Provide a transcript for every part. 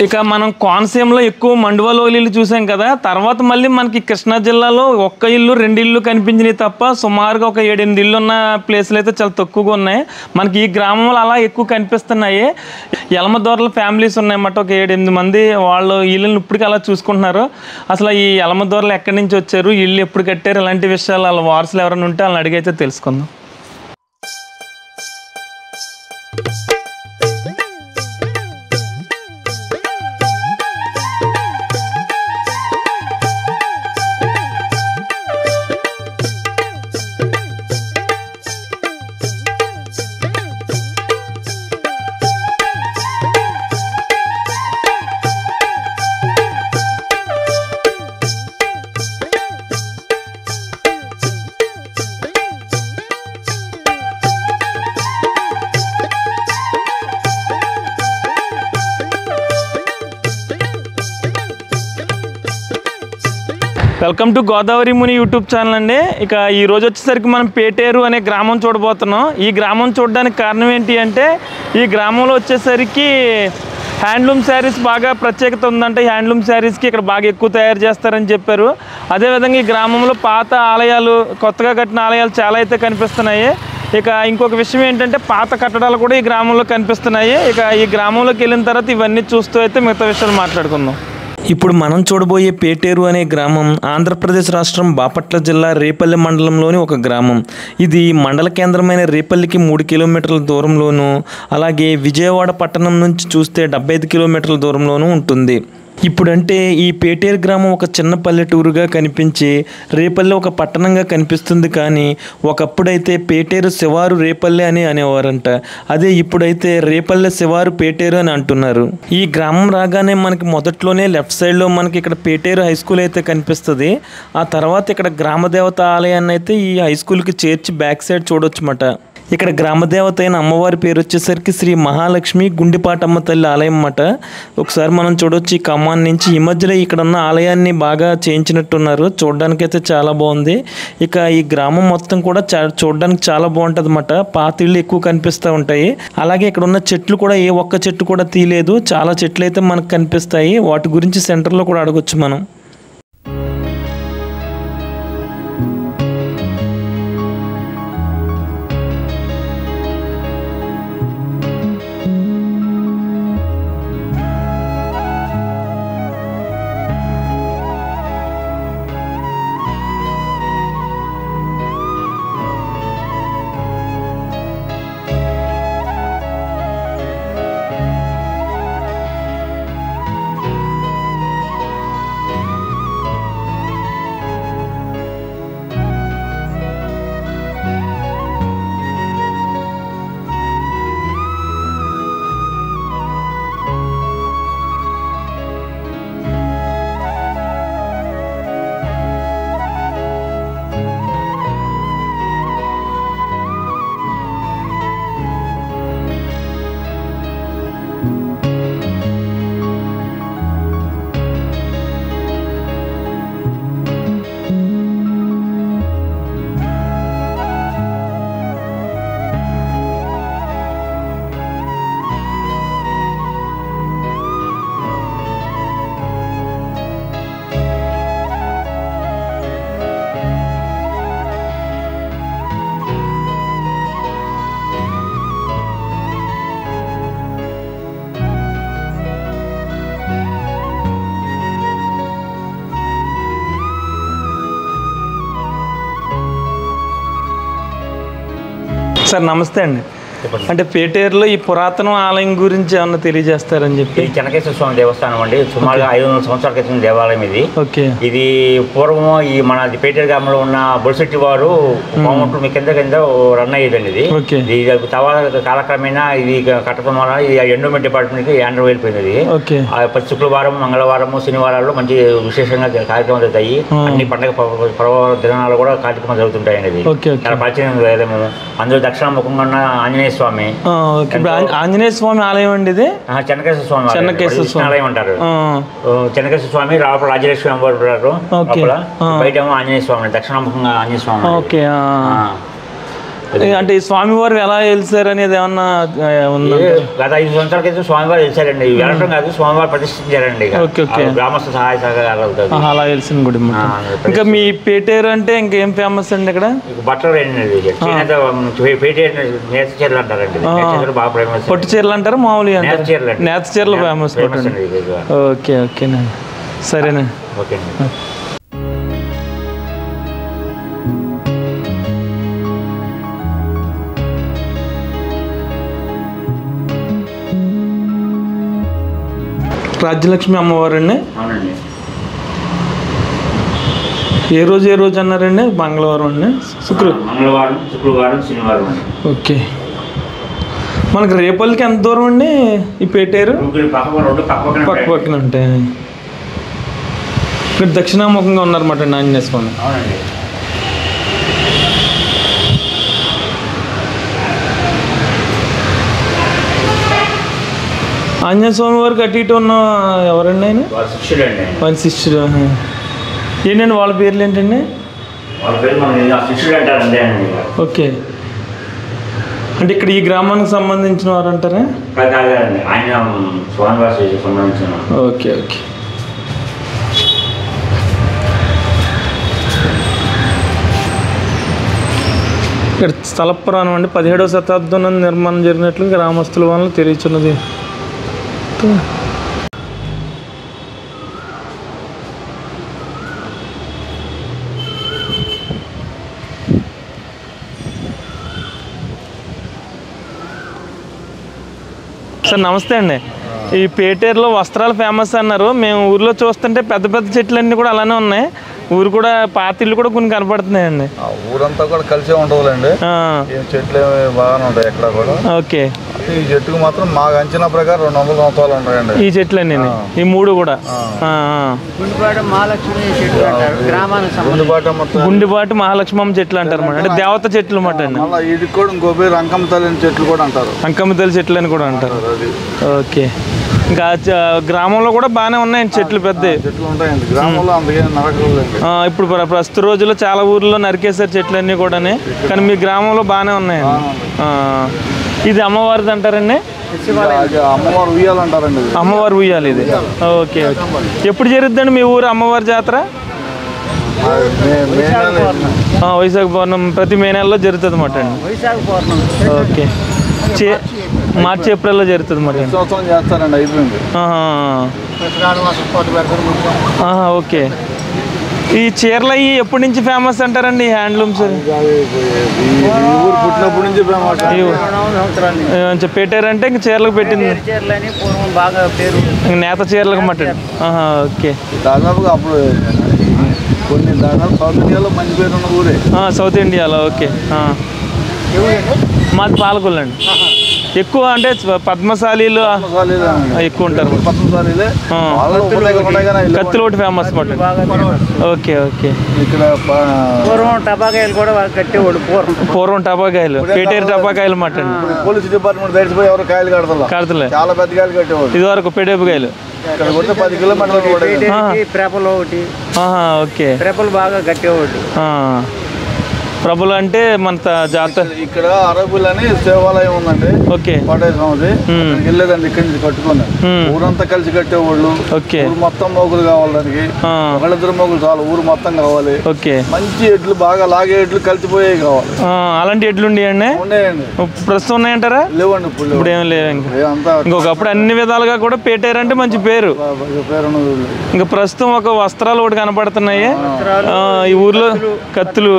ఇక మనం కోనసీమలో ఎక్కువ మండువాల ఇల్లు చూసాం కదా. తర్వాత మళ్ళీ మనకి కృష్ణా జిల్లాలో ఒక్క ఇల్లు 2 ఇళ్ళు కనిపించినాయి తప్ప సుమారుగా ఒక 7-8 ఇళ్ళు ఉన్న ప్లేసులు అయితే చాలా తక్కువగా ఉన్నాయి. మనకి ఈ గ్రామంలో అలా ఎక్కువ కనిపిస్తున్నాయి. యలమదొరల ఫ్యామిలీస్ ఉన్నాయన్నమాట. ఒక 7-8 మంది వాళ్ళు ఇల్లుని ఇప్పటికీ అలా చూసుకుంటున్నారు. అసలు ఈ యలమదొరలు ఎక్కడి నుంచి వచ్చారు, ఇల్లు ఎప్పుడు కట్టారు, ఇలాంటి విషయాలు వాళ్ళ వారసులు ఎవరైనా ఉంటే వాళ్ళని అడిగైతే తెలుసుకుందాం. Welcome to Godavari Muni YouTube channel అండి. ఇక ఈరోజు వచ్చేసరికి మనం పేటేరు అనే గ్రామం చూడబోతున్నాం. ఈ గ్రామం చూడడానికి కారణం ఏంటి అంటే, ఈ గ్రామంలో వచ్చేసరికి హ్యాండ్లూమ్ శారీస్ బాగా ప్రత్యేకత ఉందంటే, హ్యాండ్లూమ్ శారీస్కి ఇక్కడ బాగా ఎక్కువ తయారు చేస్తారని చెప్పారు. అదేవిధంగా ఈ గ్రామంలో పాత ఆలయాలు, కొత్తగా కట్టిన ఆలయాలు చాలా అయితే కనిపిస్తున్నాయి. ఇక ఇంకొక విషయం ఏంటంటే, పాత కట్టడాలు కూడా ఈ గ్రామంలో కనిపిస్తున్నాయి. ఇక ఈ గ్రామంలోకి వెళ్ళిన తర్వాత ఇవన్నీ చూస్తూ అయితే మిగతా విషయాలు మాట్లాడుకుందాం. ఇప్పుడు మనం చూడబోయే పేటేరు అనే గ్రామం ఆంధ్రప్రదేశ్ రాష్ట్రం బాపట్ల జిల్లా రేపల్లి మండలంలోని ఒక గ్రామం. ఇది మండల కేంద్రమైన రేపల్లికి 3 కిలోమీటర్ల దూరంలోను, అలాగే విజయవాడ పట్టణం నుంచి చూస్తే 75 కిలోమీటర్ల దూరంలోనూ ఉంటుంది. ఇప్పుడంటే ఈ పేటేరు గ్రామం ఒక చిన్న పల్లెటూరుగా కనిపించి రేపల్లి ఒక పట్టణంగా కనిపిస్తుంది. కానీ ఒకప్పుడైతే పేటేరు శివారు రేపల్లి అని అనేవారంట. అదే ఇప్పుడైతే రేపల్లె శివారు పేటేరు అని అంటున్నారు. ఈ గ్రామం రాగానే మనకి మొదట్లోనే లెఫ్ట్ సైడ్లో మనకి ఇక్కడ పేటేరు హై స్కూల్ అయితే కనిపిస్తుంది. ఆ తర్వాత ఇక్కడ గ్రామదేవత ఆలయాన్ని అయితే ఈ హై స్కూల్కి చేర్చి బ్యాక్ సైడ్ చూడొచ్చమాట. ఇక్కడ గ్రామదేవత అయిన అమ్మవారి పేరు వచ్చేసరికి శ్రీ మహాలక్ష్మి గుండిపాటమ్మ తల్లి ఆలయం అన్నమాట. ఒకసారి మనం చూడొచ్చు ఈ కమాన్ నుంచి. ఈ మధ్యలో ఇక్కడ ఉన్న ఆలయాన్ని బాగా చేయించినట్టున్నారు. చూడడానికి అయితే చాలా బాగుంది. ఇక ఈ గ్రామం మొత్తం కూడా చూడడానికి చాలా బాగుంటుంది అన్నమాట. పాత ఇళ్ళు ఎక్కువ కనిపిస్తూ ఉంటాయి. అలాగే ఇక్కడ ఉన్న చెట్లు కూడా ఏ ఒక్క చెట్టు కూడా తీయలేదు. చాలా చెట్లు అయితే మనకు కనిపిస్తాయి. వాటి గురించి సెంటర్లో కూడా అడగొచ్చు మనం. సార్ నమస్తే అండి. అంటే పేటేరులో ఈ పురాతన ఆలయం గురించి ఏమన్నా తెలియజేస్తారని చెప్పి. ఇది చెన్నకేశ్వర స్వామి దేవస్థానం అండి. సుమారుగా 500 సంవత్సరాల క్రితం దేవాలయం ఇది. ఇది పూర్వము ఈ మన పేటేరు గ్రామంలో ఉన్న బొడిశెట్టి వారు కోమట్లు మీ కింద రన్ అయ్యేదండి. ఇది తర్వాత కాలక్రమేణా ఇది కట్టడం వల్ల ఈ ఎండోమెంట్ డిపార్ట్మెంట్కి హ్యాండ్ వెళ్ళిపోయింది. ప్రతి శుక్రవారం, మంగళవారము, శనివారాల్లో మంచి విశేషంగా కార్యక్రమాలు జరుగుతాయి. అన్ని పండుగ దినాలు కూడా కార్యక్రమాలు జరుగుతుంటాయండి. ఇది చాలా ప్రాచీన వేదము. అందులో దక్షిణముఖంగా ఉన్న ఆంజనేయ స్వామి, ఆంజనేయ స్వామి ఆలయం అండి ఇది. చెన్నకేశ్వర స్వామి ఆలయం అంటారు. చెన్నకేశ్వర స్వామి రావడం రాజలక్ష్మి అమ్మవారు, బయట ఆంజనేయ స్వామి, దక్షిణాముఖంగా ఆంజనేయ స్వామి. అంటే ఈ స్వామివారు ఎలా వెళ్తారు అనేది ఏమన్నా ఉందా? గత 5 సంవత్సరాల క్రితం స్వామివారు వెళ్తారండి. వెళ్ళటం కాదు, స్వామివారు ప్రతిష్ఠించారండి. గ్రామస్థ సహాయ సహకారాలు అలా వెలిసిన గుడి. ఇంకా మీ పేటేరు అంటే ఇంకేం ఫేమస్ అండి ఇక్కడ? బట్టలు పేటేరు నేత చీరలు అంటారండి. బాగా ఫేమస్. పొట్టు చీరలు అంటారు, మామూలుగా నేత చీరలు ఫేమస్. ఓకే ఓకేనా, సరేనా, ఓకే అండి. రాజ్యలక్ష్మి అమ్మవారు అండి. అవునండి. ఏ రోజు అన్నారండి? మంగళవారం అండి, మంగళవారం, శుక్రవారం, శనివారం. ఓకే. మనకి రేపల్లికి ఎంత దూరం అండి ఈ పేటేరు? పక్క పక్కన ఉంటాయి. ఇక్కడ దక్షిణాముఖంగా ఉన్నారన్నమాట ఆంజనేయ స్వామి. అవునండి. ఆంజనేయ స్వామి వారికి అటు ఇటు ఉన్న ఎవరండి ఆయన? వాళ్ళ శిష్యుడు. ఏంటండి వాళ్ళ పేర్లు ఏంటండి? ఓకే. అంటే ఇక్కడ ఈ గ్రామానికి సంబంధించిన వారు అంటారా? Okay okay. ఇక్కడ స్థల పురాణం అండి. 17వ శతాబ్దంలో నిర్మాణం జరిగినట్లు గ్రామస్తుల వలన తెలియచున్నది. సార్ నమస్తే అండి. ఈ పేటేరులో వస్త్రాలు ఫేమస్ అన్నారు. మేము ఊర్లో చూస్తుంటే పెద్ద పెద్ద చెట్లన్నీ కూడా అలానే ఉన్నాయి. ఊరు కూడా పాత ఇల్లు కూడా కొన్ని కనపడుతున్నాయండి. ఊరంతా కూడా కలిసే ఉండవులేండి. చెట్లు బాగానే ఉంటాయి ఎక్కడ కూడా. ఓకే. ఈ చెట్టుకు మాత్రం మాకు అంచనా ప్రకారం 200 సంవత్సరాలు ఉంటాయండి ఈ చెట్లన్నీ. ఈ 3 కూడా గుండిపాటి మహాలక్ష్మమ్మ చెట్లు అంటారు అన్నమాట. అంటే దేవత చెట్లు అన్నమాట అండి. ఇది కూడా ఇంకో పేరు అంకమ్మ తల్లి చెట్లు కూడా అంటారు. అంకమ్మ తల్లి చెట్లు అని కూడా అంటారు. ఓకే. ఇంకా గ్రామంలో కూడా బాగానే ఉన్నాయండి చెట్లు, పెద్ద చెట్లు ఉంటాయండి గ్రామంలో. అందుకే ఇప్పుడు ప్రస్తుత రోజుల్లో చాలా ఊర్లో నరికేసారు చెట్లు అన్నీ కూడా, కానీ మీ గ్రామంలో బాగానే ఉన్నాయండి. ఇది అమ్మవారిది అంటారండి? అమ్మవారు ఉయ్యాలి అంటారండి. అమ్మవారు ఉయ్యాలి ఇది. Okay okay. ఎప్పుడు జరుగుద్దండి మీ ఊరు అమ్మవారి జాతర? వైశాఖ పౌర్ణమి ప్రతి మే నెలలో జరుగుతుంది అన్నమాట అండి. ఓకే. మార్చి ఏప్రిల్లో జరుగుతుంది మరి. చేస్తారండి, అయిపోయింది. ఓకే. ఈ చీరలు అవి ఎప్పటి నుంచి ఫేమస్ అంటారండి? హ్యాండ్లూమ్స్ పుట్టినప్పటి నుంచి ఫేమస్. పెట్టారు అంటే ఇంక చీరలకు పెట్టింది నేత చీరలకు మటన్. ఓకే. దాదాపుగా అప్పుడు కొన్ని దాదాపు సౌత్ ఇండియాలో మంచి పేరు ఉన్న ఊరే. సౌత్ ఇండియాలో. ఓకే. మాది పాలకొల్లు అండి. ఎక్కువ అంటే పద్మశాలీలు ఎక్కువ ఉంటారు. కత్తులు ఒకటి ఫేమస్ మాట. Okay okay. ఇక్కడ పూర్వం టపాకాయలు కూడా కట్టేవాడు. పూర్వం టపాకాయలు, పేటేరు టపాకాయలు మాట. పోలీస్ డిపార్ట్మెంట్ బయటపోయి ఎవరు కాయలు కడతలే, చాలా పెద్ద కాయలు కట్టేవాడు. ఇది వరకు పేటేపుకాయలు 10 కిలోమీటర్లు. ప్రేపలు ఒకటి. ఓకే. ప్రేపలు బాగా కట్టేవాడు. ప్రభులు అంటే మన జాతర. ఇక్కడ అరబులు అని దేవాలయం ఉందండి. ఓకే. కోటేశ్వరది వెళ్ళేదండి. ఇక్కడి నుంచి కట్టుకుని ఊరంతా కలిసి కట్టేవాళ్ళు. ఓకే. ఊరు మొత్తం మోగులు కావాలి దానికి. ఒకళ్ళిద్దరు మోగులు చాలు, ఊరు మొత్తం కావాలి. ఓకే. మంచి ఎడ్లు, బాగా లాగే ఎడ్లు, కలిసిపోయేవి కావాలి. అలాంటి ఎడ్లు ఉండేయండి? ఉన్నాయండి. ప్రస్తుతం ఉన్నాయంటారా? లేవండి ఇప్పుడు ఏం లేవు. ఇంకొకప్పుడు అన్ని విధాలుగా కూడా పేటేరు అంటే మంచి పేరు. ఇంకా ప్రస్తుతం ఒక వస్త్రాలు ఒకటి కనపడుతున్నాయి ఈ ఊర్లో. కత్తులు.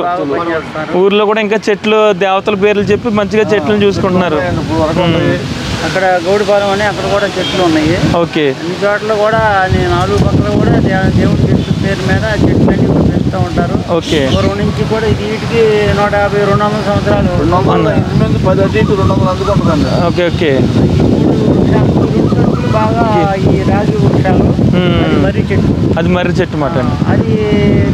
ఊర్లో కూడా ఇంకా చెట్లు, దేవతల పేర్లు చెప్పి మంచిగా చెట్లను చూసుకుంటున్నారు. అక్కడ గౌడిపాలెం అని అక్కడ కూడా చెట్లు ఉన్నాయి. ఓకే. అన్ని చోట్ల కూడా 4 పక్కల కూడా దేవుడి చెట్టు పేరు మీద చెట్లు అన్ని పెంచుతూ ఉంటారు. ఓకే. పూర్వం నుంచి కూడా వీటికి 150-200 సంవత్సరాలు. 200 ఓకే ఓకే. బాగా ఈ రాగి వృక్షాలు మర్రి చెట్టు. అది మర్రి చెట్టు మాట అండి. అది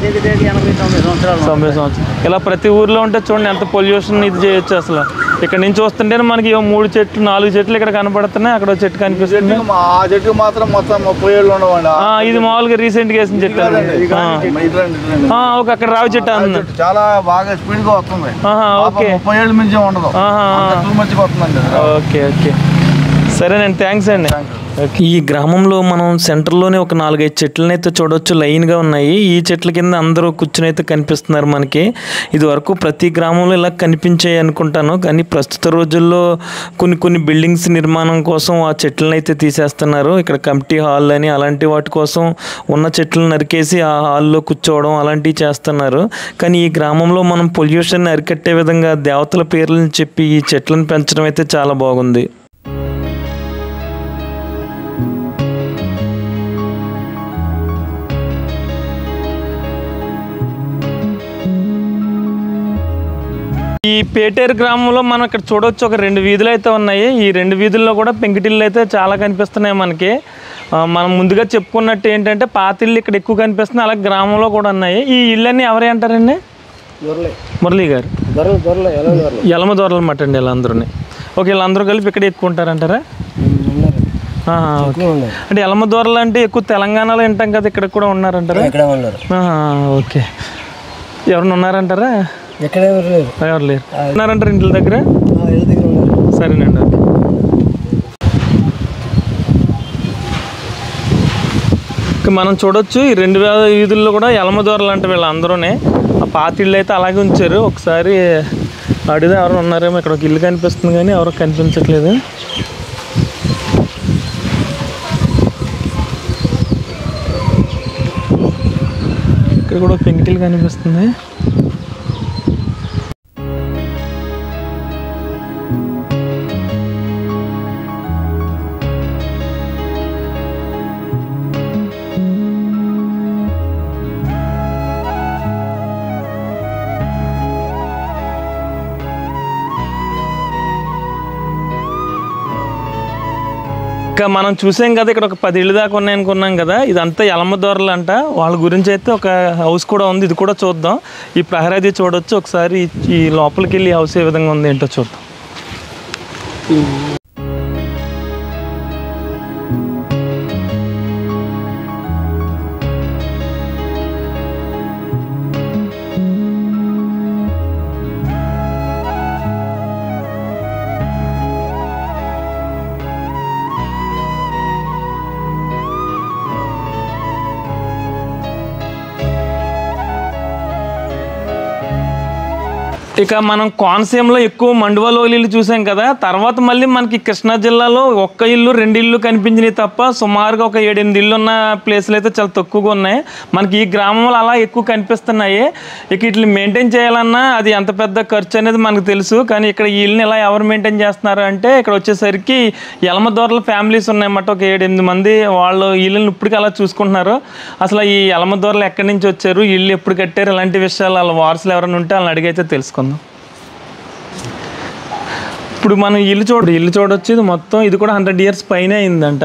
దగ్గర దగ్గర 80-90 సంవత్సరాలు. 90 సంవత్సరాలు. ఇలా ప్రతి ఊర్లో ఉంటే చూడండి ఎంత పొల్యూషన్ ఇది చేయొచ్చు అసలు. ఇక్కడ నుంచి వస్తుంటే మనకి 3 చెట్లు 4 చెట్లు ఇక్కడ కనపడుతున్నాయి, అక్కడ చెట్టు కనిపిస్తుంది. ఆ చెట్టు మాత్రం మొత్తం 30 ఏళ్ళు ఉండవండి. ఇది మామూలుగా రీసెంట్గా వేసిన చెట్టు. ఓకే, అక్కడ రావి చెట్టు అన్న చాలా బాగా స్పీడ్ గా వస్తుంది. ఓకే, 30 ఏళ్ళ నుంచి ఉండదు, మంచిగా వస్తుందండి. ఓకే ఓకే, సరేనండి, థ్యాంక్స్ అండి. ఈ గ్రామంలో మనం సెంటర్లోనే ఒక 4-5 చెట్లను అయితే చూడవచ్చు, లైన్గా ఉన్నాయి. ఈ చెట్ల కింద అందరూ కూర్చుని అయితే కనిపిస్తున్నారు మనకి. ఇది వరకు ప్రతి గ్రామంలో ఇలా కనిపించాయి అనుకుంటాను, కానీ ప్రస్తుత రోజుల్లో కొన్ని బిల్డింగ్స్ నిర్మాణం కోసం ఆ చెట్లను అయితే తీసేస్తున్నారు. ఇక్కడ కమిటీ హాల్ అని అలాంటి వాటి కోసం ఉన్న చెట్లను నరికేసి ఆ హాల్లో కూర్చోవడం అలాంటివి చేస్తున్నారు. కానీ ఈ గ్రామంలో మనం పొల్యూషన్ అరికట్టే విధంగా దేవతల పేర్లను చెప్పి ఈ చెట్లను పెంచడం అయితే చాలా బాగుంది. ఈ పేటేరు గ్రామంలో మనం ఇక్కడ చూడవచ్చు ఒక 2 వీధులు అయితే ఉన్నాయి. ఈ 2 వీధుల్లో కూడా పెంకుటిళ్ళు అయితే చాలా కనిపిస్తున్నాయి మనకి. మనం ముందుగా చెప్పుకున్నట్టు ఏంటంటే పాతిళ్ళు ఇక్కడ ఎక్కువ కనిపిస్తున్నాయి, అలాగే గ్రామంలో కూడా ఉన్నాయి. ఈ ఇళ్ళన్నీ ఎవరే అంటారండి? మురళీ గారు యలమ దొరలు అన్నమాట అండి వీళ్ళందరూని. ఓకే, వీళ్ళందరూ కలిపి ఇక్కడ ఎక్కువ ఉంటారంటారా? అంటే యలమ దొరలు అంటే ఎక్కువ తెలంగాణలో వింటాం కదా, ఇక్కడ కూడా ఉన్నారంటారా? ఓకే, ఎవరైనా ఉన్నారంటారా? ఎవరు లేరు ఉన్నారంటారు ఇంటి దగ్గర? సరేనండి. మనం చూడొచ్చు ఈ 2 వీధుల్లో కూడా యలమ దొరలు అంటే వీళ్ళందరూనే. ఆ పాతిళ్ళు అయితే అలాగే ఉంచారు. ఒకసారి అడిగితే ఎవరు ఉన్నారేమో. ఇక్కడ ఒక ఇల్లు కనిపిస్తుంది కానీ ఎవరు కనిపించట్లేదు. ఇక్కడ కూడా పెంకిటిల్లు కనిపిస్తుంది. ఇంకా మనం చూసాం కదా, ఇక్కడ ఒక 10 ఇళ్ళు దాకా ఉన్నాయి అనుకున్నాం కదా, ఇదంతా యలమ దొరలు అంట. వాళ్ళ గురించి అయితే ఒక హౌస్ కూడా ఉంది, ఇది కూడా చూద్దాం. ఈ ప్రహరాది చూడొచ్చు ఒకసారి. ఈ లోపలికి వెళ్ళి హౌస్ ఏ విధంగా ఉంది ఏంటో చూద్దాం. ఇక మనం కోనసీమలో ఎక్కువ మండువలోలీలు చూసాం కదా. తర్వాత మళ్ళీ మనకి కృష్ణా జిల్లాలో 1 ఇల్లు 2 ఇళ్ళు కనిపించినాయి తప్ప సుమారుగా ఒక 7-8 ఇళ్ళు ఉన్న ప్లేస్లు అయితే చాలా తక్కువగా ఉన్నాయి. మనకి ఈ గ్రామంలో అలా ఎక్కువ కనిపిస్తున్నాయి. ఇక వీటిని మెయింటైన్ చేయాలన్నా అది ఎంత పెద్ద ఖర్చు అనేది మనకు తెలుసు. కానీ ఇక్కడ ఈ ఇల్లుని ఎలా ఎవరు మెయింటైన్ చేస్తున్నారు అంటే, ఇక్కడ వచ్చేసరికి యలమ దొరల ఫ్యామిలీస్ ఉన్నాయన్నమాట. ఒక 7-8 మంది వాళ్ళు ఇల్లుని ఇప్పటికీ అలా చూసుకుంటున్నారు. అసలు ఈ యలమ దొరలు ఎక్కడి నుంచి వచ్చారు, ఇల్లు ఎప్పుడు కట్టారు, ఇలాంటి విషయాలు వాళ్ళ వారసులు ఎవరైనా ఉంటే వాళ్ళని అడిగైతే తెలుసుకుందాం. ఇప్పుడు మనం ఇల్లు చూడొచ్చు. ఇది మొత్తం ఇది కూడా 100 years పైన అయిందంట.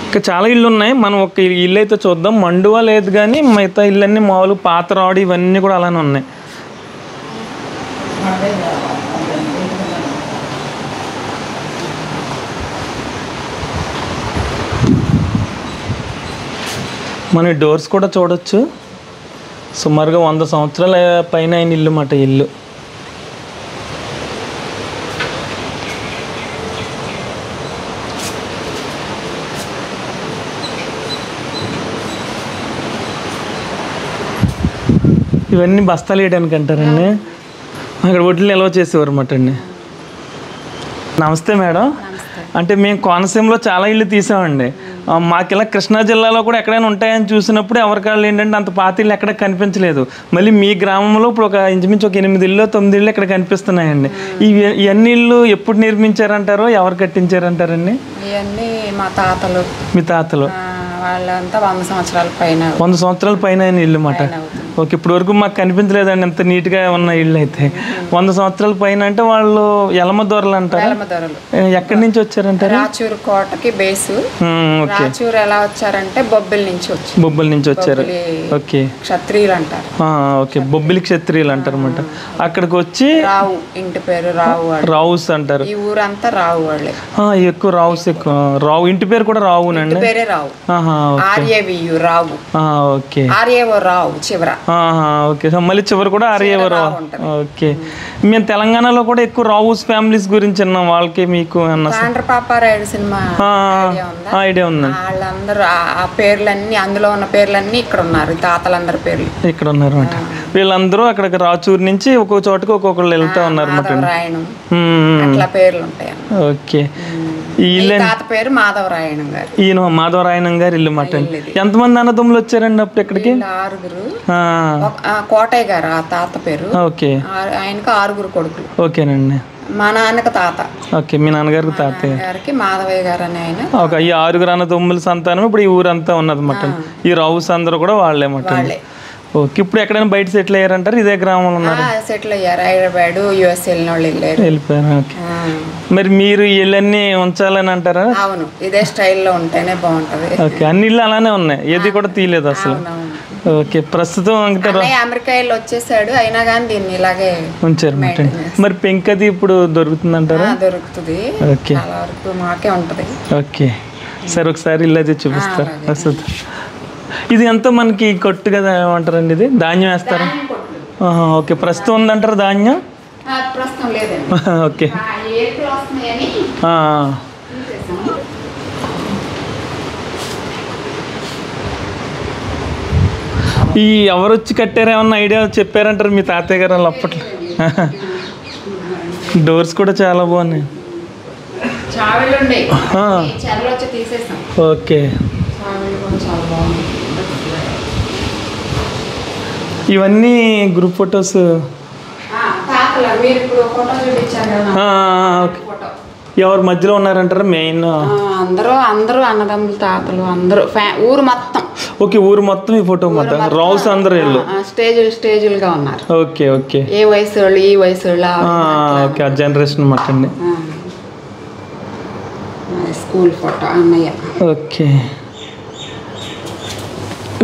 ఇంకా చాలా ఇళ్ళు ఉన్నాయి. మనం ఒక ఇల్లు అయితే చూద్దాం. మండువా లేదు కానీ మిగతా ఇళ్ళన్నీ మామూలు పాత రాడు ఇవన్నీ కూడా అలానే ఉన్నాయి. మనం ఈ డోర్స్ కూడా చూడొచ్చు. సుమారుగా 100 సంవత్సరాల పైన అయిన ఇల్లు మాట ఇల్లు. ఇవన్నీ బస్తాలు వేయడానికి అంటారండి. అక్కడ వడ్లు నిల్వ చేసేవారు అన్నమాట అండి. నమస్తే మేడం. అంటే మేము కోనసీమలో చాలా ఇళ్ళు తీసామండి. మాకు ఇలా కృష్ణా జిల్లాలో కూడా ఎక్కడైనా ఉంటాయని చూసినప్పుడు ఎవరికాళ్ళు ఏంటంటే అంత పాత ఇళ్ళు ఎక్కడ కనిపించలేదు. మళ్ళీ మీ గ్రామంలో ఇప్పుడు ఒక ఇంచుమించు ఒక 8 ఇళ్ళు 9 ఇళ్ళు ఇక్కడ కనిపిస్తున్నాయండి. ఇవన్నీ ఇళ్ళు ఎప్పుడు నిర్మించారంటారో, ఎవరు కట్టించారంటారండి? ఇవన్నీ మా తాతలు. మీ తాతలు వాళ్ళంతా 100 సంవత్సరాల పైన. 100 సంవత్సరాల పైన అయిన ఇల్లు మాట. ఓకే, ఇప్పుడు వరకు మాకు కనిపించలేదండి ఎంత నీట్గా ఉన్న ఇళ్ళు అయితే. 100 సంవత్సరాల పైన అంటే వాళ్ళు ఎలమదొరలు అంటారు. ఎక్కడి నుంచి వచ్చారంటారు? రాచూరు కోటకి బేసు. రాచూరు ఎలా వచ్చారంటే బొబ్బిలి నుంచి వచ్చారు. ఓకే, క్షత్రియులు అంటారు. ఓకే, బొబ్బిలి క్షత్రియులు అంటారు అనమాట. అక్కడికి వచ్చి రావు, ఇంటి పేరు రావుస్ అంటారు. ఈ ఊరంతా రావు వాళ్ళే ఎక్కువ. రావుస్ ఎక్కువ. రావు ఇంటి పేరు కూడా రావునండి. పేరే రావు. ఆర్ఏవియు రావు. ఓకే, ఆర్ఏవో రావు చివర. ఓకే, మళ్ళీ చివరి కూడా ఆర్ఏవో రావు. ఓకే, మేము తెలంగాణలో కూడా ఎక్కువ రావుస్ ఫ్యామిలీస్ గురించి విన్నాం. వాళ్ళకి మీకు పాపారాయుడు సినిమా ఐడియా ఉందండి. వాళ్ళందరూ ఆ పేర్లన్నీ, అందులో ఉన్న పేర్లన్నీ ఇక్కడ ఉన్నారు. తాతలందరి పేర్లు ఇక్కడ ఉన్నారు అనమాట. వీళ్ళందరూ అక్కడికి రాచూరు నుంచి ఒక్కొక్క చోటకి ఒక్కొక్కళ్ళు వెళ్తా ఉన్నారు అనమాట. అట్లా పేర్లు ఉంటాయి. ఓకే, తాత పేరు మాధవరాయణం గారు. ఈయన మాధవరాయణం గారు ఇల్లు మాట. ఎంతమంది అన్నదమ్ములు వచ్చారండి అప్పుడు ఇక్కడికి? 6. కోటయ్య గారు ఆ తాత పేరు. ఓకే, ఆయనకు 6 కొడుకులు. ఓకేనండి. మా నాన్నకి తాత. ఓకే, మీ నాన్నగారికి తాతయ్య గారికి మాధవయ్య గారు అని ఆయన. ఓకే, ఈ 6 అన్నదమ్ముల సంతానం ఇప్పుడు ఈ ఊరంతా ఉన్నదన్నమాట. ఈ రావుస్ అందరూ కూడా వాళ్ళే మాట. ఓకే, ఇప్పుడు ఎక్కడైనా బయట సెటిల్ అయ్యారంటారు? ఇదే గ్రామంలో ఉన్నారు? సెటిల్ అయ్యారు. హైదరాబాద్, యుఎస్ వెళ్ళిపోయారు. ఓకే, మరి మీరు ఇళ్ళన్నీ ఉంచాలని అంటారా? అవును, ఇదే స్టైల్లో ఉంటేనే బాగుంటది. ఓకే, అన్ని ఇళ్ళు అలానే ఉన్నాయి, ఏది కూడా తీయలేదు అసలు. ఓకే, ప్రస్తుతం అమెరికా వెళ్ళి వచ్చేసాడు, అయినా కానీ దీన్ని ఇలాగే ఉంచారు. మరి పెంకది ఇప్పుడు దొరుకుతుంది అంటారా? దొరుకుతుంది. ఓకే, చాలా వరకు మాకే ఉంటది. ఓకే, సరే ఒకసారి ఇల్లు అది చూపిస్తారు. వస్తుంది. ఇది ఎంత మనకి కొట్టు కదా ఏమంటారండి? ఇది ధాన్యం వేస్తారా? ఓకే, ప్రస్తుతం ఉందంటారు ధాన్యం? ఓకే, ఈ ఎవరు వచ్చి కట్టారు ఏమన్నా ఐడియా చెప్పారంటారు మీ తాతయ్య గారు వాళ్ళు అప్పట్లో? డోర్స్ కూడా చాలా బాగున్నాయి. ఓకే, ఇవన్నీ గ్రూప్ ఫొటోస్. ఎవరు మధ్యలో ఉన్నారంటారా? మెయిన్ అందరూ అన్నదమ్ములు, తాతలు అందరూ, ఊరు మొత్తం. ఓకే, ఊరు మొత్తం ఈ ఫోటో మొత్తం రావుస్ అందరూ స్టేజులుగా ఉన్నారు. ఓకే, ఓకే, ఏ వయసు వాళ్ళు, ఈ వయసు వాళ్ళు. ఓకే, ఆ జనరేషన్ మాట అండి. స్కూల్ ఫోటో అన్నయ్య. ఓకే,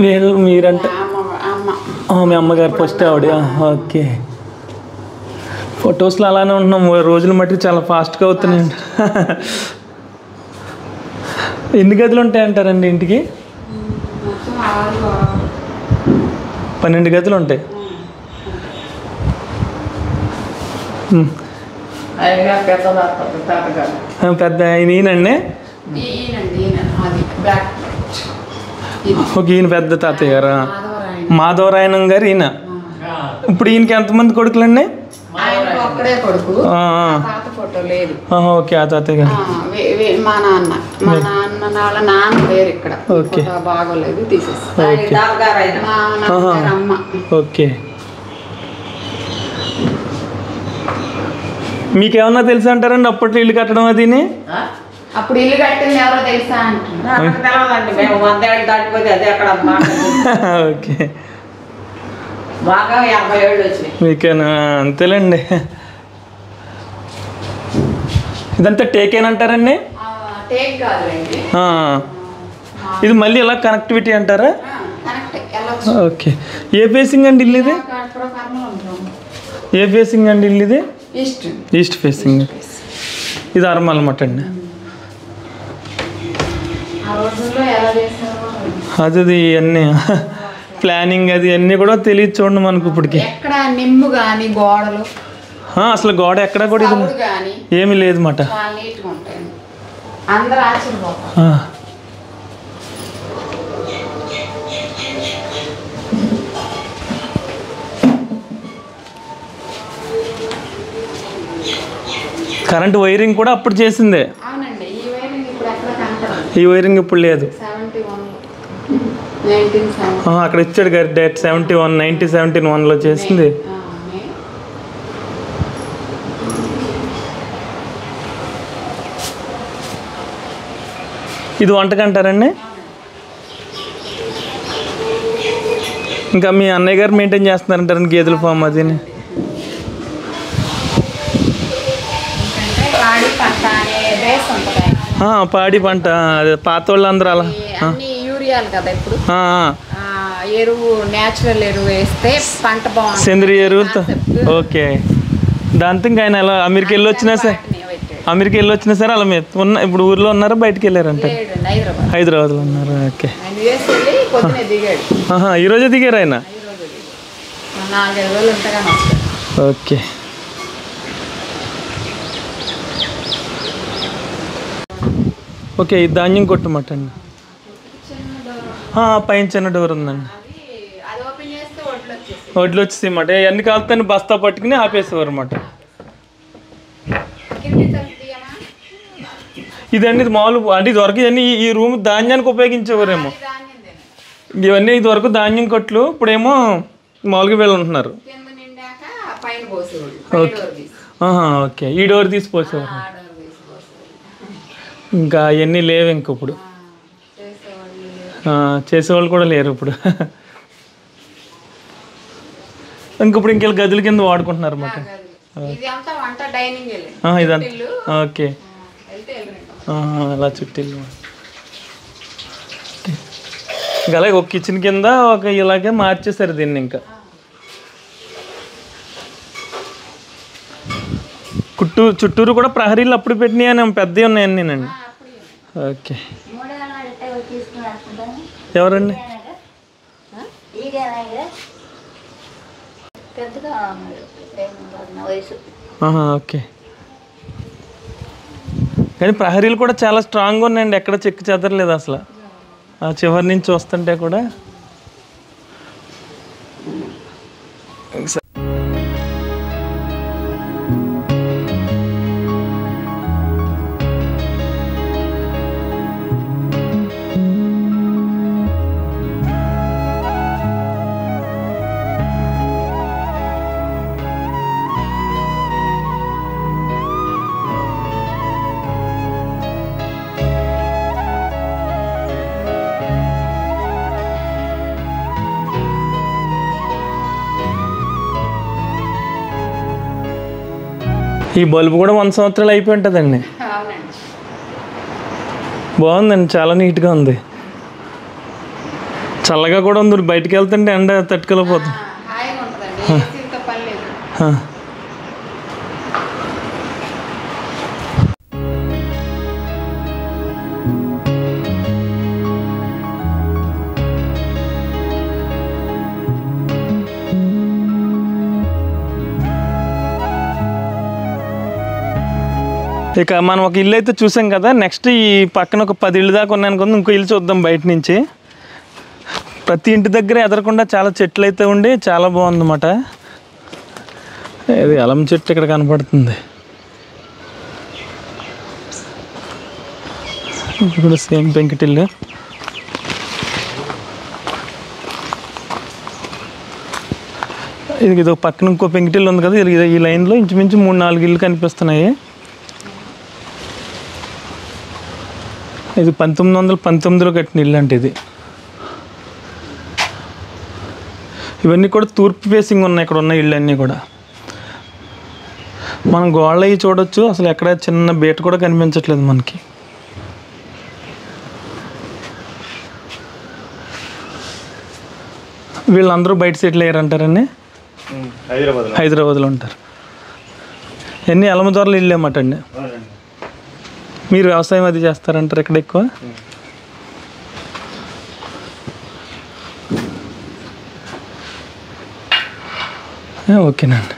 వీళ్ళు మీరంటే మీ అమ్మగారు ఫస్ట్ ఆవిడ. ఓకే, ఫొటోస్లో అలానే ఉంటున్నాం. రోజులు మట్టి చాలా ఫాస్ట్గా అవుతున్నాయండి. ఎన్ని గదులు ఉంటాయంటారండి ఇంటికి? 12 గదులు ఉంటాయి. పెద్ద ఈయనండి. ఓకే, ఈయన పెద్ద తాతయ్య గారా? మాధవరాయణం గారు ఈయన. ఇప్పుడు ఈయనకి ఎంతమంది కొడుకులండి? ఓకే, ఆ తాతయ్య గారు. మా నాన్న పేరు ఇక్కడ. ఓకే, బాగోలేదు, ఓకే. మీకేమన్నా తెలుసా అంటారండి అప్పట్లో ఇల్లు కట్టడం? అది అప్పుడు ఇల్లు కట్టింది ఎవరో తెలుసా అంటున్నారు. ఓకే, మీకేనా? అంతేలేండి. ఇదంతా టేకేనంటారండి? ఇది మళ్ళీ ఇలా కనెక్టివిటీ అంటారా? ఓకే, ఏ ఫేసింగ్ అండి ఇల్లు ఇది? ఏ ఫేసింగ్ అండి ఇల్లు ఇది? East facing. ఇది అరమ అనమాట అండి. అది అన్నీ ప్లానింగ్ అది అన్నీ కూడా తెలియదు చూడండి మనకు ఇప్పటికి. అసలు గోడ ఎక్కడ కూడా ఏమీ లేదు మాట. కరెంట్ వైరింగ్ కూడా అప్పుడు చేసిందే. ఈ వైరింగ్ ఇప్పుడు లేదు. అక్కడ ఇచ్చాడు గారు డేట్ 1971లో చేసింది. ఇది వంటకంటారండి? ఇంకా మీ అన్నయ్య గారు మెయింటైన్ చేస్తున్నారంటారు గేదెల ఫామ్ అది? పాడి పంట అదే పాత వాళ్ళు అందరూ అలా యూరియాలు కదా ఇప్పుడు ఎరువు న్యాచురల్ ఎరువు వేస్తే పంట బాగుంటుంది, సేంద్రియ ఎరువులతో. ఓకే, దాంతో ఇంకా ఆయన అలా అమెరికా వెళ్ళి వచ్చినా సరే అలా మీద ఉన్న ఇప్పుడు ఊర్లో ఉన్నారా బయటకు వెళ్ళారంటే? హైదరాబాద్లో ఉన్నారు. ఓకే, ఈరోజే దిగారు ఆయన? ఓకే. ఓకే, ఈ ధాన్యం కొట్టమాట అండి. పైన చిన్న డోర్ ఉందండి. వడ్లు వచ్చేసి అన్నమాట అన్ని కాలుతాన్ని బస్తా పట్టుకుని ఆపేసేవారు అన్నమాట. ఇదండి ఇది మామూలు అంటే ఇది వరకు ఇవన్నీ ఈ రూమ్ ధాన్యానికి ఉపయోగించేవారేమో. ఇవన్నీ ఇది వరకు ధాన్యం కొట్లు, ఇప్పుడేమో మామూలుగా వీళ్ళు ఉంటున్నారు. ఓకే, ఈ డోర్ తీసిపోసేవారు. ఇంకా అవన్నీ లేవు ఇంక ఇప్పుడు, చేసేవాళ్ళు కూడా లేరు ఇప్పుడు. ఇంకప్పుడు ఇంకెళ్ళి గదుల కింద వాడుకుంటున్నారు అన్నమాట ఇదంతా. ఓకే, అలా చుట్టిల్లు. ఇంకా అలాగే ఒక కిచెన్ కింద ఒక ఇలాగే మార్చేశారు దీన్ని. ఇంకా చుట్టూరు కూడా ప్రహరీలు అప్పుడు పెట్టినాయి అని పెద్దవి ఉన్నాయండి నేనండి. ఓకే, ఎవరండి? ఓకే, కానీ ప్రహరీలు కూడా చాలా స్ట్రాంగ్గా ఉన్నాయండి, ఎక్కడ చెక్కు చెదరలేదు అసలు. ఆ చివరి నుంచి వస్తుంటే కూడా. ఈ బల్బు కూడా 100 సంవత్సరాలు అయిపోయి ఉంటుందండి. బాగుందండి, చాలా నీట్గా ఉంది, చల్లగా కూడా ఉంది. బయటికి వెళ్తుంటే ఎండ తట్టుకెళ్ళిపోతుంది. ఇక మనం ఒక ఇల్లు అయితే చూసాం కదా, నెక్స్ట్ ఈ పక్కన ఒక 10 ఇళ్ళు దాకా ఉన్నాయనుకుంది. ఇంకో ఇల్లు చూద్దాం బయట నుంచి. ప్రతి ఇంటి దగ్గర ఎదరకుండా చాలా చెట్లు అయితే ఉండి చాలా బాగుందన్నమాట. ఇది అలం చెట్టు ఇక్కడ కనపడుతుంది. ఇప్పుడు సేమ్ పెంకిటిల్లు. ఇది ఒక పక్కన ఇంకో పెంకిటిల్లు ఉంది కదా, ఈ లైన్లో ఇంచుమించు 3-4 ఇళ్ళు కనిపిస్తున్నాయి. ఇది 1919లో కట్టిన ఇల్లు అంటే ఇది. ఇవన్నీ కూడా తూర్పు ఫేసింగ్ ఉన్నాయి ఇక్కడ ఉన్న ఇళ్ళు అన్నీ కూడా. మనం గోడలు అవి చూడొచ్చు, అసలు ఎక్కడ చిన్న బేట కూడా కనిపించట్లేదు మనకి. వీళ్ళందరూ బయట సెటిల్ అయ్యారంటారండి, హైదరాబాద్లో ఉంటారు. ఎన్ని అలమదొరలు ఇల్లు అన్నమాట అండి. మీరు వ్యవసాయం అది చేస్తారంటారు ఇక్కడ ఎక్కువ? ఓకేనండి.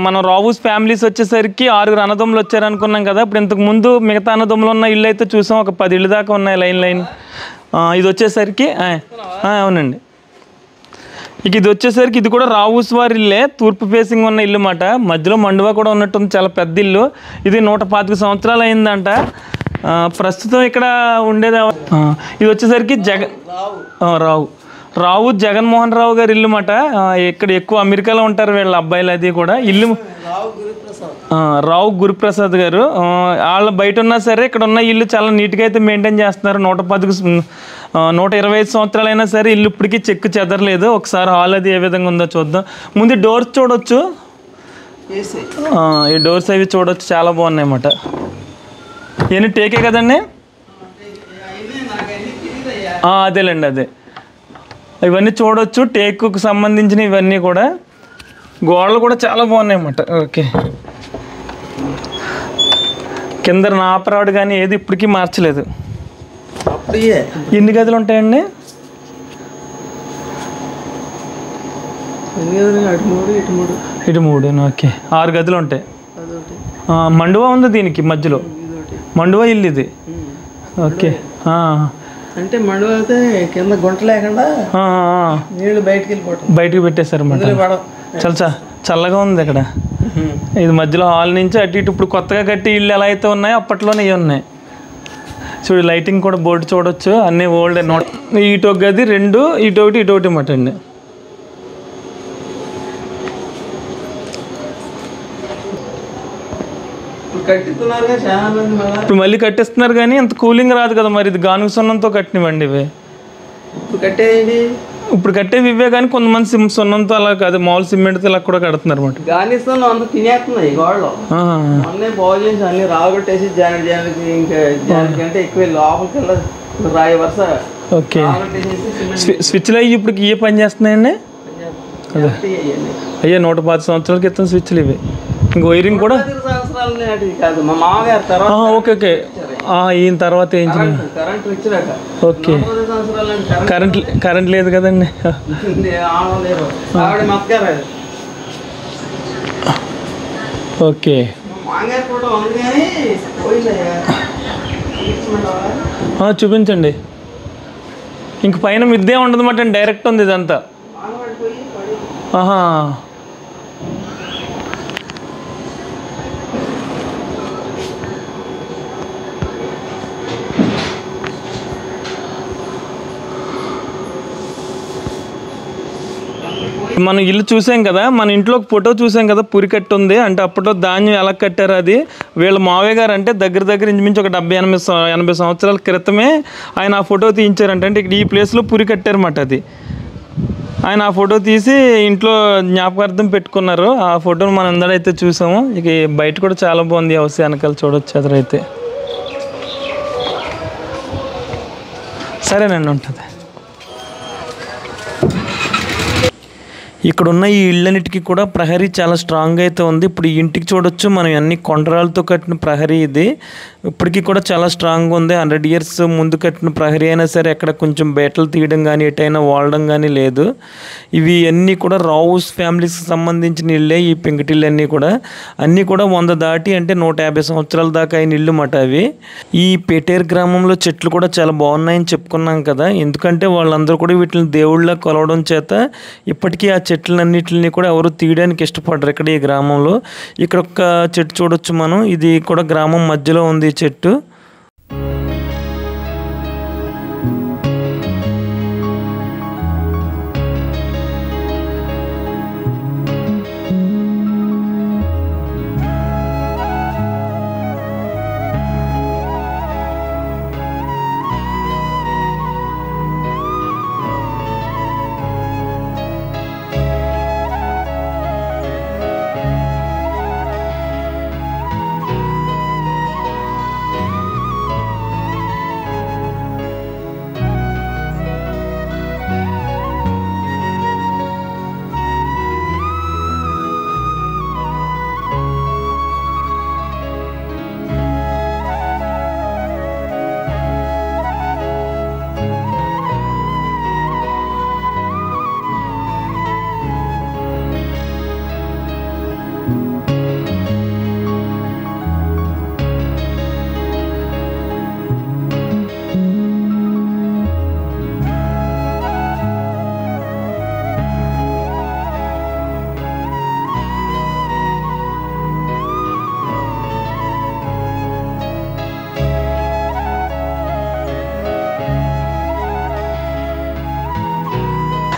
మనం రావుస్ ఫ్యామిలీస్ వచ్చేసరికి 6 అన్నదమ్ములు వచ్చారు అనుకున్నాం కదా. ఇప్పుడు ఇంతకు ముందు మిగతా అన్నదమ్ములు ఉన్న ఇల్లు అయితే చూసాం, ఒక 10 ఇళ్ళు దాకా ఉన్నాయి లైన్. ఇది వచ్చేసరికి అవునండి, ఇక ఇది వచ్చేసరికి ఇది కూడా రావుస్ వారి ఇల్లే, తూర్పు ఫేసింగ్ ఉన్న ఇల్లు మాట. మధ్యలో మండువా కూడా ఉన్నట్టుంది, చాలా పెద్ద ఇల్లు. ఇది 125 సంవత్సరాలు అయిందంట. ప్రస్తుతం ఇక్కడ ఉండేది ఇది వచ్చేసరికి రావు జగన్మోహన్ రావు గారి ఇల్లు మాట. ఇక్కడ ఎక్కువ అమెరికాలో ఉంటారు వీళ్ళ అబ్బాయిలు. అది కూడా ఇల్లు రావు గురుప్రసాద్ గారు. వాళ్ళు బయట ఉన్నా సరే ఇక్కడ ఉన్న ఇల్లు చాలా నీట్గా అయితే మెయింటైన్ చేస్తున్నారు. 125 సంవత్సరాలైనా సరే ఇల్లు ఇప్పటికీ చెక్కు చెదరలేదు. ఒకసారి హాల్ అది ఏ విధంగా ఉందో చూద్దాం. ముందు డోర్స్ చూడొచ్చు, ఈ డోర్స్ అవి చూడొచ్చు, చాలా బాగున్నాయి అన్నమాట. ఇవన్నీ టేకే కదండి? అదేలేండి, అదే ఇవన్నీ చూడొచ్చు, టేకుకు సంబంధించిన ఇవన్నీ కూడా. గోడలు కూడా చాలా బాగున్నాయి అన్నమాట. ఓకే, కింద నాపరాడు కానీ ఏది ఇప్పటికీ మార్చలేదు. ఎన్ని గదులు ఉంటాయండి? ఇటు 3. ఓకే, 6 గదులు ఉంటాయి. మండువా ఉంది దీనికి మధ్యలో, మండువా ఇల్లు ఇది. ఓకే, అంటే మండువా అయితే కింద గుంట లేకుండా నీళ్ళు బయటికి పెట్టేశారు అన్నమాట. చాలా చల్లగా ఉంది ఇక్కడ. ఇది మధ్యలో హాల్ నుంచి అటు ఇటు ఇప్పుడు కొత్తగా కట్టి ఇల్లు ఎలా అయితే ఉన్నాయో అప్పట్లోనే ఇవి ఉన్నాయి. చూడు, లైటింగ్ కూడా బోర్డు చూడొచ్చు, అన్నీ ఓల్డ్. ఇటు ఒక గది 2, ఇటొకటి అన్నమాట అండి. ఇప్పుడు మళ్ళీ కట్టిస్తున్నారు కానీ అంత కూలింగ్ రాదు కదా మరి. ఇది గానుగ సున్నంతో కట్టినవండి ఇవి. ఇప్పుడు కట్టేవి ఇవే కానీ కొంతమంది సున్నంతో అలా కాదు, మామూలు సిమెంట్తో ఇలా కూడా కడుతున్నారు అన్నమాట. ఓకే, స్విచ్లు అయ్యి ఇప్పుడు ఇవే పని చేస్తున్నాయండి. అదే అయ్యా 125 సంవత్సరాల క్రితం స్విచ్లు ఇవి. ఇంక వైరింగ్ కూడా ఓకే ఓకే, ఈయన తర్వాత ఏం ఓకే. కరెంట్ లేదు కదండి. ఓకే, చూపించండి. ఇంక పైన మిద్దే ఉండదు అన్నమాట, డైరెక్ట్ ఉంది ఇదంతా. మనం ఇల్లు చూసాం కదా, మన ఇంట్లో ఒక ఫోటో చూసాం కదా, పురికట్టు ఉంది అంటే అప్పట్లో ధాన్యం ఎలా కట్టారు అది. వీళ్ళ మావయ్య గారు అంటే దగ్గర ఇంచుమించు ఒక 70-80 సంవత్సరాల క్రితమే ఆయన ఆ ఫోటో తీయించారంట. అంటే ఇక్కడ ఈ ప్లేస్లో పురి కట్టారన్నమాట. అది ఆయన ఆ ఫోటో తీసి ఇంట్లో జ్ఞాపకార్థం పెట్టుకున్నారు. ఆ ఫోటోను మనం అందరైతే చూసాము. ఇక బయట కూడా చాలా బాగుంది, హౌస్ వెనకాల చూడొచ్చు ఎదురైతే. సరేనండి, ఉంటుంది. ఇక్కడ ఉన్న ఈ ఇళ్ళన్నిటికీ కూడా ప్రహరీ చాలా స్ట్రాంగ్ అయితే ఉంది. ఇప్పుడు ఈ ఇంటికి చూడొచ్చు మనం అన్ని కొండరాలతో కట్టిన ప్రహరీ. ఇది ఇప్పటికీ కూడా చాలా స్ట్రాంగ్ ఉంది. 100 years ముందు కట్టిన ప్రహరీ అయినా సరే ఎక్కడ కొంచెం బేటలు తీయడం కానీ ఎటైనా వాడడం కానీ లేదు. ఇవి అన్నీ కూడా రావుస్ ఫ్యామిలీస్కి సంబంధించిన ఇళ్ళే. ఈ పెంకుటిళ్ళు అన్నీ కూడా 100 దాటి అంటే 150 సంవత్సరాల దాకా అయిన ఇల్లు మాట అవి. ఈ పేటేరు గ్రామంలో చెట్లు కూడా చాలా బాగున్నాయని చెప్పుకున్నాం కదా. ఎందుకంటే వాళ్ళందరూ కూడా వీటిని దేవుళ్ళ కొలవడం చేత ఇప్పటికీ ఆ చెట్లన్నిటిని కూడా ఎవరు తీయడానికి ఇష్టపడరు ఇక్కడ ఈ గ్రామంలో. ఇక్కడ ఒక చెట్టు చూడొచ్చు మనం, ఇది కూడా గ్రామం మధ్యలో ఉంది ఈ చెట్టు.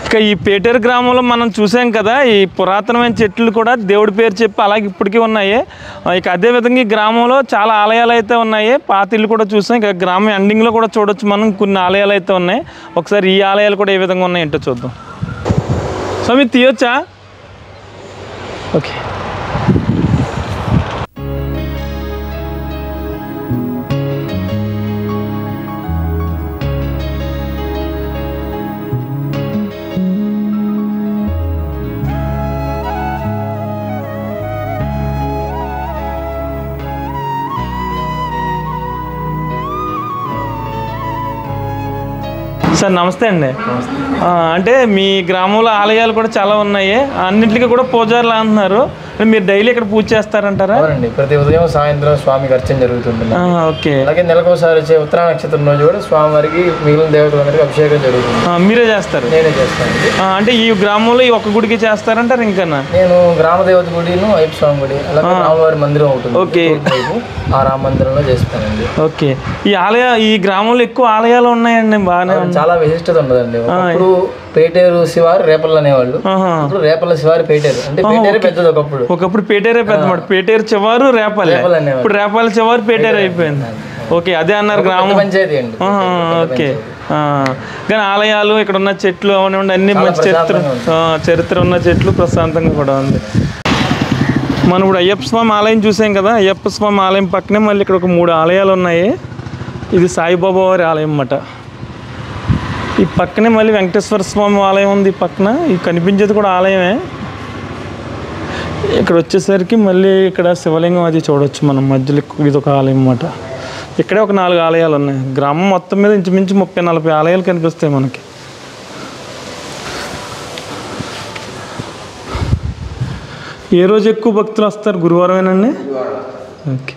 ఇక ఈ పేటేరు గ్రామంలో మనం చూసాం కదా, ఈ పురాతనమైన చెట్లు కూడా దేవుడి పేరు చెప్పి అలాగే ఇప్పటికీ ఉన్నాయి. ఇక అదేవిధంగా ఈ గ్రామంలో చాలా ఆలయాలు అయితే ఉన్నాయి. పాత ఇల్లు కూడా చూసాం. ఇక గ్రామం ఎండింగ్లో కూడా చూడొచ్చు మనం, కొన్ని ఆలయాలు అయితే ఉన్నాయి. ఒకసారి ఈ ఆలయాలు కూడా ఏ విధంగా ఉన్నాయంటో చూద్దాం. సో మీరు తీయొచ్చా? ఓకే. సార్ నమస్తే అండి. అంటే మీ గ్రామంలో ఆలయాలు కూడా చాలా ఉన్నాయి, అన్నింటికి కూడా పూజారులు అంటున్నారు. మీరు డైలీ ఇక్కడ పూజ చేస్తారంటారా? అవునండి, ప్రతి ఉదయం సాయంత్రం స్వామికి అర్చన జరుగుతుంది. ఓకే. అలాగే నెలకోసారి వచ్చే ఉత్తరా నక్షత్రం రోజు కూడా స్వామివారికి మిగిలిన దేవతలందరికీ అభిషేకం జరుగుతుంది. మీరే చేస్తారు? నేనే చేస్తాను. అంటే ఈ గ్రామంలో ఈ ఒక్క గుడికి చేస్తారంటారు? ఇంకా నేను గ్రామ దేవత గుడిను అయ్యప్ప స్వామి గుడి అలాగే రామవారి మందిరం ఉంటుంది. ఓకే. ఆ రామ మందిరంలో చేస్తానండి. ఓకే. ఈ గ్రామంలో ఎక్కువ ఆలయాలు ఉన్నాయండి, బాగానే చాలా విశిష్టత ఉండదండి. ఇప్పుడు పేటేరు శివారు రేపల్లి అనేవాళ్ళు, ఇప్పుడు రేపల్ల శివారు పేటేరు. అంటే పేటేరే పెద్దది ఒకప్పుడు పేటేరే పెద్ద, పేటేరు చివారు రేపల్లి, ఇప్పుడు రేపల్లి చివారు పేటేరు అయిపోయింది. ఓకే, అదే అన్నారు గ్రామం పంచాయతీ అండి. ఓకే. కానీ ఆలయాలు ఇక్కడ ఉన్న చెట్లు అవన్నీ అన్ని మంచి చరిత్ర ఉన్న చెట్లు, ప్రశాంతంగా కూడా ఉంది. మనం ఇప్పుడు అయ్యప్ప స్వామి ఆలయం చూసాం కదా, అయ్యప్ప స్వామి ఆలయం పక్కనే మళ్ళీ ఇక్కడ ఒక 3 ఆలయాలు ఉన్నాయి. ఇది సాయిబాబా వారి ఆలయం అన్నమాట. ఈ పక్కనే మళ్ళీ వెంకటేశ్వర స్వామి ఆలయం ఉంది. ఈ పక్కన ఈ కనిపించేది కూడా ఆలయమే. ఇక్కడ వచ్చేసరికి మళ్ళీ ఇక్కడ శివలింగం అది చూడవచ్చు మనం మధ్యలో. ఇది ఒక ఆలయం అన్నమాట. ఇక్కడే ఒక 4 ఆలయాలు ఉన్నాయి. గ్రామం మొత్తం మీద ఇంచుమించు 30-40 ఆలయాలు కనిపిస్తాయి మనకి. ఏ రోజు ఎక్కువ భక్తులు వస్తారు? గురువారమేనండి. ఓకే.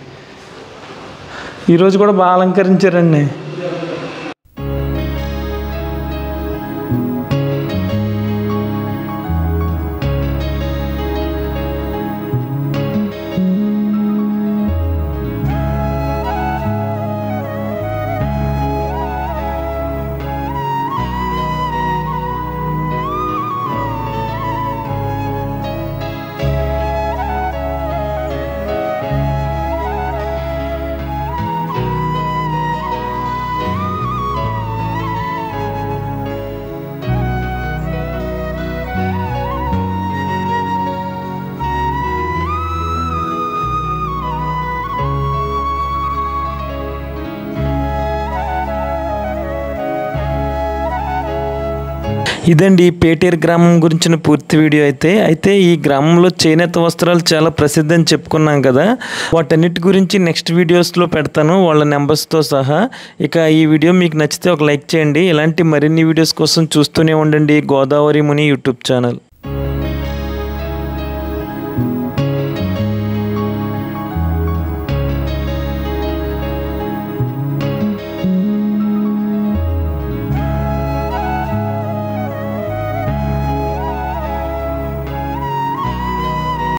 ఈరోజు కూడా బాగా అలంకరించారండి. ఇదండి పేటేరు గ్రామం గురించిన పూర్తి వీడియో అయితే ఈ గ్రామంలో చేనేత వస్త్రాలు చాలా ప్రసిద్ధి అని చెప్పుకున్నాం కదా, వాటన్నిటి గురించి నెక్స్ట్ వీడియోస్లో పెడతాను వాళ్ళ నెంబర్స్తో సహా. ఇక ఈ వీడియో మీకు నచ్చితే ఒక లైక్ చేయండి. ఇలాంటి మరిన్ని వీడియోస్ కోసం చూస్తూనే ఉండండి గోదావరి ముని యూట్యూబ్ ఛానల్.